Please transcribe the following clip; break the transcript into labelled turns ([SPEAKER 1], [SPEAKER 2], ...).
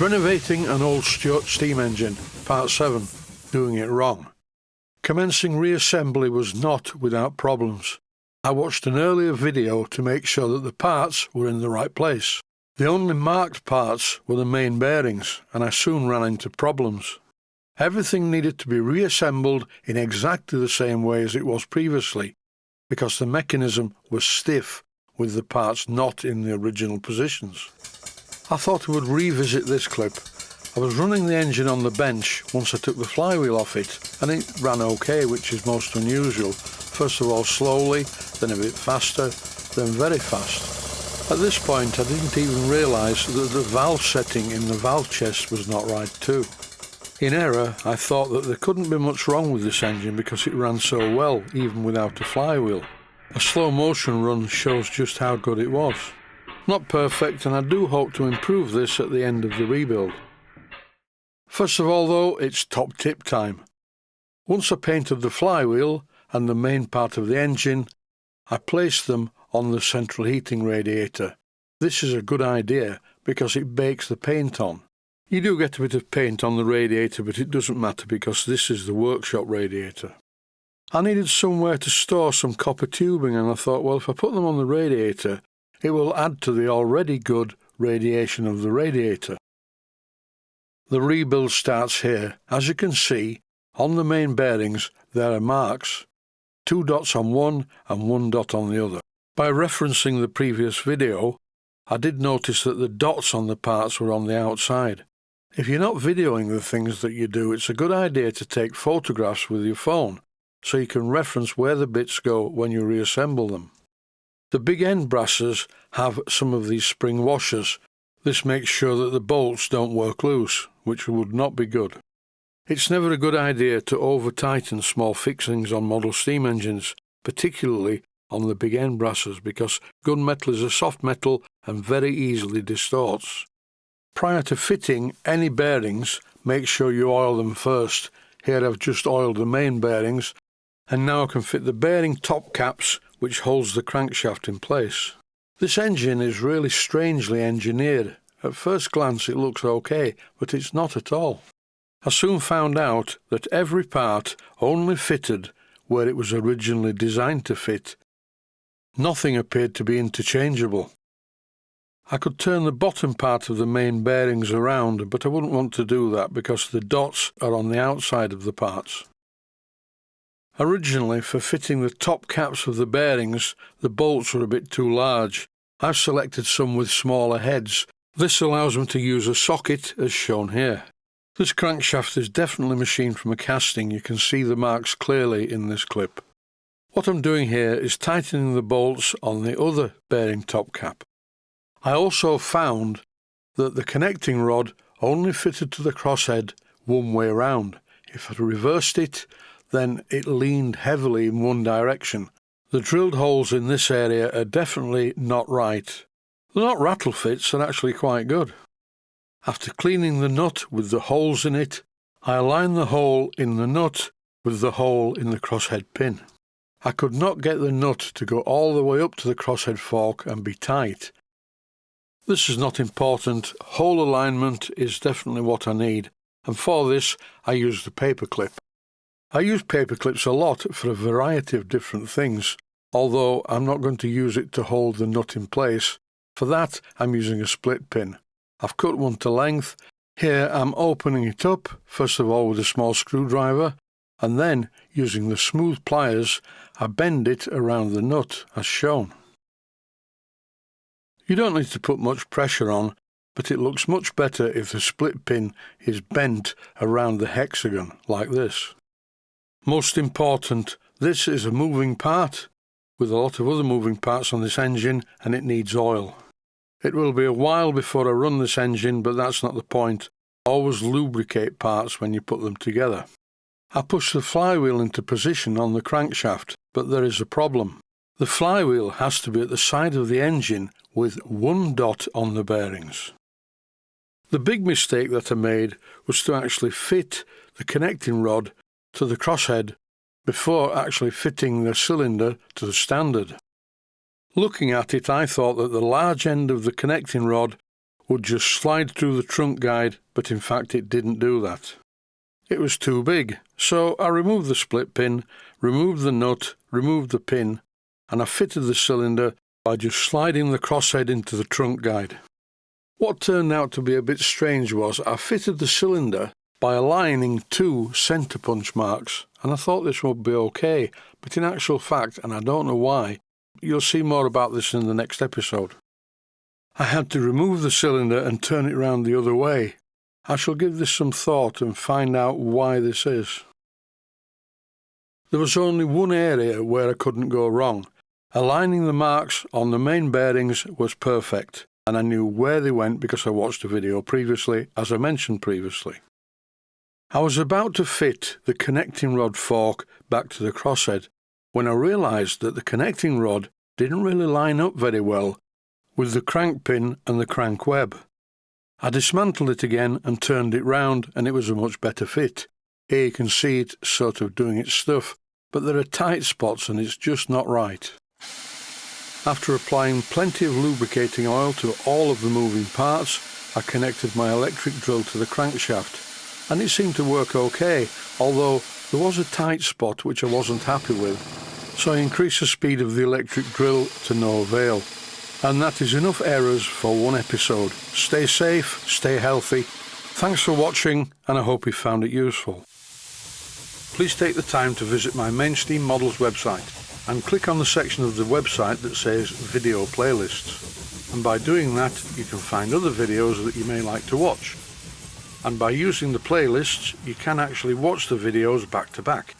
[SPEAKER 1] Renovating an old Stuart steam engine, Part 7, doing it wrong. Commencing reassembly was not without problems. I watched an earlier video to make sure that the parts were in the right place. The only marked parts were the main bearings, and I soon ran into problems. Everything needed to be reassembled in exactly the same way as it was previously, because the mechanism was stiff with the parts not in the original positions. I thought I would revisit this clip. I was running the engine on the bench once I took the flywheel off it, and it ran okay, which is most unusual. First of all slowly, then a bit faster, then very fast. At this point I didn't even realise that the valve setting in the valve chest was not right too. In error, I thought that there couldn't be much wrong with this engine because it ran so well, even without a flywheel. A slow motion run shows just how good it was. Not perfect, and I do hope to improve this at the end of the rebuild. First of all though, it's top tip time. Once I painted the flywheel and the main part of the engine, I placed them on the central heating radiator. This is a good idea because it bakes the paint on. You do get a bit of paint on the radiator, but it doesn't matter because this is the workshop radiator. I needed somewhere to store some copper tubing, and I thought, well, if I put them on the radiator, it will add to the already good radiation of the radiator. The rebuild starts here. As you can see, on the main bearings there are marks, 2 dots on one and 1 dot on the other. By referencing the previous video, I did notice that the dots on the parts were on the outside. If you're not videoing the things that you do, it's a good idea to take photographs with your phone, so you can reference where the bits go when you reassemble them. The big end brasses have some of these spring washers. This makes sure that the bolts don't work loose, which would not be good. It's never a good idea to over-tighten small fixings on model steam engines, particularly on the big end brasses, because gunmetal is a soft metal and very easily distorts. Prior to fitting any bearings, make sure you oil them first. Here I've just oiled the main bearings, and now I can fit the bearing top caps which holds the crankshaft in place. This engine is really strangely engineered. At first glance it looks okay, but it's not at all. I soon found out that every part only fitted where it was originally designed to fit. Nothing appeared to be interchangeable. I could turn the bottom part of the main bearings around, but I wouldn't want to do that because the dots are on the outside of the parts. Originally, for fitting the top caps of the bearings, the bolts were a bit too large. I've selected some with smaller heads. This allows me to use a socket as shown here. This crankshaft is definitely machined from a casting. You can see the marks clearly in this clip. What I'm doing here is tightening the bolts on the other bearing top cap. I also found that the connecting rod only fitted to the crosshead one way round. If I reversed it, then it leaned heavily in one direction. The drilled holes in this area are definitely not right. They're not rattle fits, they're actually quite good. After cleaning the nut with the holes in it, I aligned the hole in the nut with the hole in the crosshead pin. I could not get the nut to go all the way up to the crosshead fork and be tight. This is not important. Hole alignment is definitely what I need, and for this I used a paper clip. I use paper clips a lot for a variety of different things, although I'm not going to use it to hold the nut in place. For that I'm using a split pin. I've cut one to length. Here I'm opening it up, first of all with a small screwdriver, and then using the smooth pliers I bend it around the nut as shown. You don't need to put much pressure on, but it looks much better if the split pin is bent around the hexagon like this. Most important, this is a moving part with a lot of other moving parts on this engine, and it needs oil. It will be a while before I run this engine, but that's not the point. Always lubricate parts when you put them together. I push the flywheel into position on the crankshaft, but there is a problem. The flywheel has to be at the side of the engine with 1 dot on the bearings. The big mistake that I made was to actually fit the connecting rod to the crosshead before actually fitting the cylinder to the standard. Looking at it, I thought that the large end of the connecting rod would just slide through the trunk guide, but in fact it didn't do that. It was too big, so I removed the split pin, removed the nut, removed the pin, and I fitted the cylinder by just sliding the crosshead into the trunk guide. What turned out to be a bit strange was I fitted the cylinder by aligning 2 centre punch marks, and I thought this would be okay, but in actual fact, and I don't know why, you'll see more about this in the next episode. I had to remove the cylinder and turn it round the other way. I shall give this some thought and find out why this is. There was only one area where I couldn't go wrong. Aligning the marks on the main bearings was perfect, and I knew where they went because I watched a video previously, as I mentioned previously. I was about to fit the connecting rod fork back to the crosshead when I realised that the connecting rod didn't really line up very well with the crank pin and the crank web. I dismantled it again and turned it round, and it was a much better fit. Here you can see it sort of doing its stuff, but there are tight spots and it's just not right. After applying plenty of lubricating oil to all of the moving parts, I connected my electric drill to the crankshaft, and it seemed to work okay, although there was a tight spot which I wasn't happy with, so I increased the speed of the electric drill to no avail. And that is enough errors for one episode. Stay safe, stay healthy. Thanks for watching, and I hope you found it useful. Please take the time to visit my Mainsteam Models website and click on the section of the website that says Video Playlists. And by doing that, you can find other videos that you may like to watch. And by using the playlists, you can actually watch the videos back to back.